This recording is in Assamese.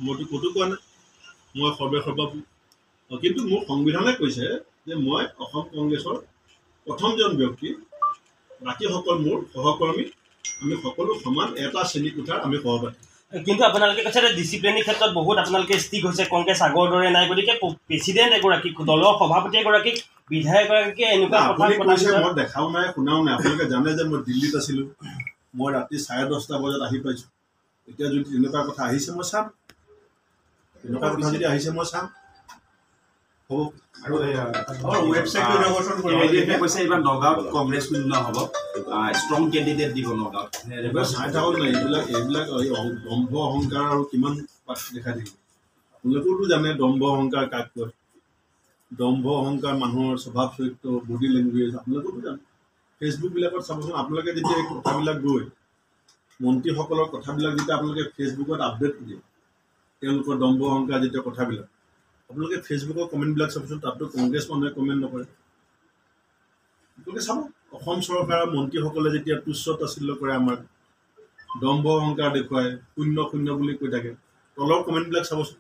মইতো ক'তো কোৱা নাই মই সৰ্বভূ কিন্তু মোৰ সংবিধানে কৈছে যে মই অসম কংগ্ৰেছৰ প্ৰথমজন ব্যক্তি বাকীসকল মোৰ সহকৰ্মী আমি সকলো সমান এটা শ্ৰেণী কোঠাৰ আমি সহপাঠী কিন্তু আপোনালোকে কৈছে যে ডিচিপ্লিনৰ ক্ষেত্ৰত বহুত আপোনালোকে ষ্টিক হৈছে কংগ্ৰেছ আগৰ দৰে নাই গতিকে প্ৰেচিডেণ্ট এগৰাকী দলৰ সভাপতি এগৰাকীক বিধায়ক এগৰাকীয়ে এনেকুৱা কথা মই দেখাও নাই শুনাও নাই আপোনালোকে জানে যে মই দিল্লীত আছিলোঁ মই ৰাতি 10:30 বজাত আহি পাইছোঁ এতিয়া যদি তেনেকুৱা কথা আহিছে মই চাম তেনেকুৱা কথা যদি আহিছে মই চাম হ'ব আৰু ৱেবছাইটটো ইন'ভেশ্যন কৰিব কৈছে এইবাৰ নগাঁৱত কংগ্ৰেছ শূন্য হ'ব ষ্ট্ৰং কেণ্ডিডেট দিব নগাঁৱত চাই থাকক নাই এইবিলাক দম্ভ অহংকাৰ আৰু কিমান দেখা থাকিব আপোনালোকেওতো জানে দম্ভ অহংকাৰ কাক কয় দম্ভ অহংকাৰ মানুহৰ স্বভাৱ চৰিত্ৰ বডি লেংগুৱেজ আপোনালোকেওতো জানে ফেচবুকবিলাকত চাবচোন আপোনালোকে যেতিয়া এই কথাবিলাক গৈ মন্ত্ৰীসকলৰ কথাবিলাক যেতিয়া আপোনালোকে ফেচবুকত আপডেট দিয়ে তেওঁলোকৰ দম্ভ অহংকাৰ যেতিয়া কথাবিলাক আপোনালোকে ফেচবুকৰ কমেণ্টবিলাক চাবচোন তাততো কংগ্ৰেছ মানুহে কমেণ্ট নকৰে আপোনালোকে চাব অসম চৰকাৰৰ মন্ত্ৰীসকলে যেতিয়া তুচ্ছ তাচ্ছিল্য কৰে আমাক দম্ভ অহংকাৰ দেখুৱায় শূন্য শূন্য বুলি কৈ থাকে তলৰ কমেণ্টবিলাক চাবচোন